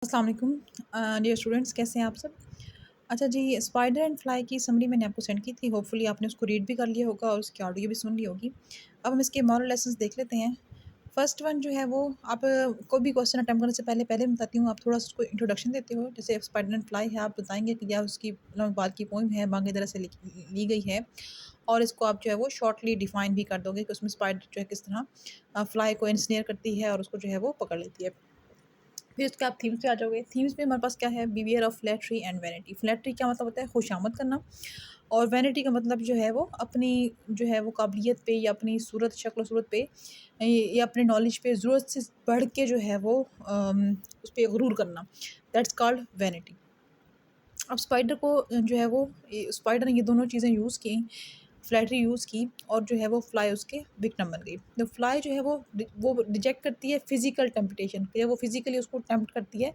अस्सलाम वालेकुम dear students, कैसे हैं आप सब। अच्छा जी, स्पाइडर एंड फ्लाई की समरी मैंने आपको सेंड की थी। होपफुली आपने उसको रीड भी कर लिया होगा और उसकी ऑडियो भी सुन ली होगी। अब हम इसके मॉरल लेसन्स देख लेते हैं। फर्स्ट वन जो है वो आप कोई भी क्वेश्चन अटेम्प्ट करने से पहले पहले मैं बताती हूँ, आप थोड़ा सा उसको इंट्रोडक्शन देते हो। जैसे स्पाइडर एंड फ्लाई है, आप बताएंगे कि यह उसकी बाद की पोइम है, बाकी तरह से ली गई है। और इसको आप जो है वो शॉर्टली डिफाइन भी कर दोगे कि उसमें स्पाइडर जो है किस तरह फ्लाई को इंस्नेयर करती है और उसको जो है वो पकड़ लेती है। फिर उसके आप थीम्स पे आ जाओगे। थीम्स में हमारे पास क्या है, beware of flattery and vanity. Flattery क्या मतलब होता है, खुशामद करना। और वैनिटी का मतलब जो है वो अपनी जो है वो काबिलियत पे या अपनी सूरत शक्ल सूरत पे या अपने नॉलेज पे ज़रूरत से बढ़ के जो है वो उस पर गुरूर करना। That's called vanity. अब स्पाइडर को जो है वो स्पाइडर ने ये दोनों चीज़ें यूज़ की, फ्लैटरी यूज़ की और जो है वो फ्लाई उसके विक्टिम बन गई। तो फ्लाई जो है वो रिजेक्ट करती है फिज़िकल टेम्पटेशन, कि वो फिज़िकली उसको टेम्प्ट करती है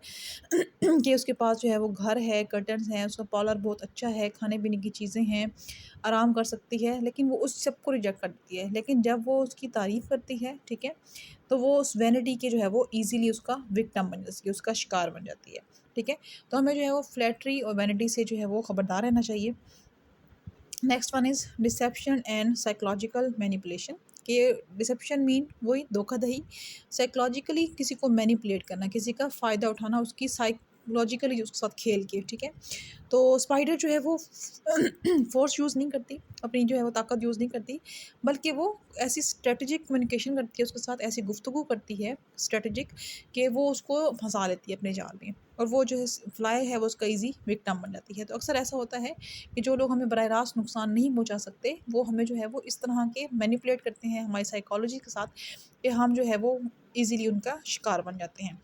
कि उसके पास जो है वो घर है, कर्टन्स हैं, उसका पार्लर बहुत अच्छा है, खाने-पीने की चीज़ें हैं, आराम कर सकती है, लेकिन वो उस सब को रिजेक्ट कर देती है। लेकिन जब वो उसकी तारीफ़ करती है, ठीक है? तो वो उस वैनिटी के जो है वो ईज़िली उसका विक्टिम बन जाती है, उसका शिकार बन जाती है, ठीक है? तो हमें जो है वो फ्लैटरी और वैनिटी से जो है वो खबरदार रहना चाहिए। Next one is dissipation and psychological manipulation. कि डिसेप्शन मीन वही धोखाधड़ी, साइकोलॉजिकली किसी को मैनिपुलेट करना, किसी का फ़ायदा उठाना, उसकी साइकोलॉजिकली उसके साथ खेल के, ठीक है। तो स्पाइडर जो है वो फ़ोर्स यूज़ नहीं करती, अपनी जो है वो ताकत यूज़ नहीं करती, बल्कि वो ऐसी स्ट्रेटेजिक कम्युनिकेशन करती है उसके साथ, ऐसी गुफ्तगू करती है स्ट्रेटेजिक, कि वो उसको फंसा लेती है अपने जाल में। और वो जो है फ्लाई है वो उसका ईज़ी विक्टिम बन जाती है। तो अक्सर ऐसा होता है कि जो लोग हमें बराह रास्त नुकसान नहीं पहुँचा सकते, वो हमें जो है वो इस तरह के मैनिपुलेट करते हैं हमारी साइकोलॉजी के साथ, कि हम जो है वो ईज़िली उनका शिकार बन जाते हैं।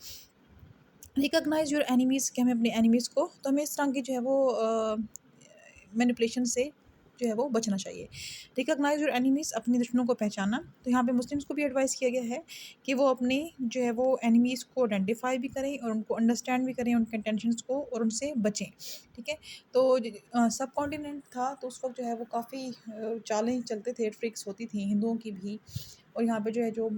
रिकॉग्नाइज़ योर एनिमीज़, कि हमें अपने एनिमीज़ को, तो हमें इस तरह की जो है वो मैनिपुलेशन से जो है वो बचना चाहिए। रिकॉग्नाइज़ योर एनिमीज़, अपने दुश्मनों को पहचानना। तो यहाँ पे मुस्लिम्स को भी एडवाइस किया गया है कि वो अपने जो है वो एनिमीज़ को आइडेंटिफ़ाई भी करें और उनको अंडरस्टैंड भी करें, उनके इंटेंशंस को, और उनसे बचें, ठीक है। तो सब कॉन्टिनेंट था तो उस वक़्त जो है वो काफ़ी चालें चलते थे, ट्रिक्स होती थी हिंदुओं की भी। और यहाँ पे जो है जो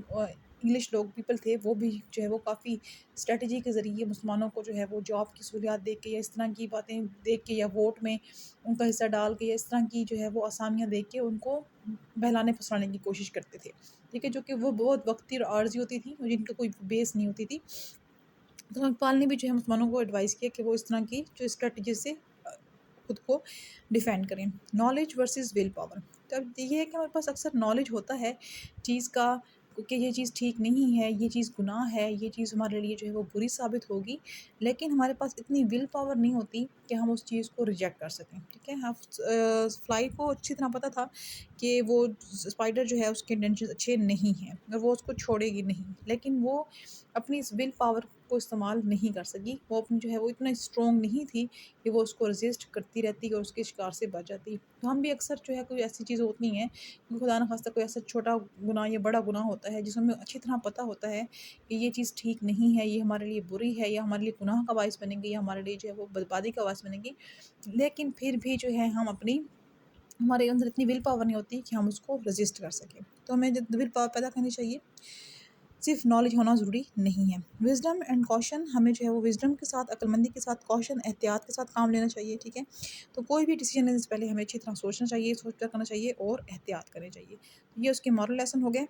इंग्लिश लोग पीपल थे वो भी जो है वो काफ़ी स्ट्रेटजी के ज़रिए मुसलमानों को जो है वो जॉब की सहूलियात दे के या इस तरह की बातें देख के या वोट में उनका हिस्सा डाल के या इस तरह की जो है वो आसामियाँ दे के उनको बहलाने फुसलाने की कोशिश करते थे, ठीक है, जो कि वो बहुत वक्ती और आर्जी होती थी और जिनका कोई बेस नहीं होती थी। तो इकबाल ने भी जो है मुसलमानों को एडवाइस किया कि वो इस तरह की जो स्ट्रेटजी से खुद को डिफेंड करें। Knowledge versus will power. तो अब ये है कि हमारे पास अक्सर नॉलेज होता है चीज़ का, कि ये चीज़ ठीक नहीं है, ये चीज़ गुनाह है, ये चीज़ हमारे लिए जो है वो बुरी साबित होगी, लेकिन हमारे पास इतनी विल पावर नहीं होती कि हम उस चीज़ को रिजेक्ट कर सकें, ठीक है। हाँ, फ्लाई को अच्छी तरह पता था कि वो स्पाइडर जो है उसके इंटेंशन अच्छे नहीं हैं और वो उसको छोड़ेगी नहीं, लेकिन वो अपनी इस विल पावर को इस्तेमाल नहीं कर सकी। वो अपनी जो है वो इतना स्ट्रॉन्ग नहीं थी कि वो उसको रेज़िस्ट करती रहती और उसके शिकार से बच जाती। तो हम भी अक्सर जो है कोई ऐसी चीज़ होती हैं कि खुदा न ख़ास्ता कोई ऐसा छोटा गुनाह या बड़ा गुनाह होता है जिसमें हमें अच्छी तरह पता होता है कि ये चीज़ ठीक नहीं है, ये हमारे लिए बुरी है या हमारे लिए गुनाह का बाइस बनेगी या हमारे लिए जो है वो बर्बादी का बाइस बनेगी। लेकिन फिर भी जो है हम अपनी हमारे अंदर इतनी विल पावर नहीं होती कि हम उसको रेज़िस्ट कर सकें। तो हमें जब विल पावर पैदा करनी चाहिए, सिर्फ नॉलेज होना ज़रूरी नहीं है। विज़डम एंड कॉशन, हमें जो है वो विज़डम के साथ, अक्लमंदी के साथ, कॉशन एहतियात के साथ काम लेना चाहिए, ठीक है। तो कोई भी डिसीजन लेने से पहले हमें अच्छी तरह सोचना चाहिए, सोच कर करना चाहिए और एहतियात करनी चाहिए। तो ये उसके मॉरल लेसन हो गए।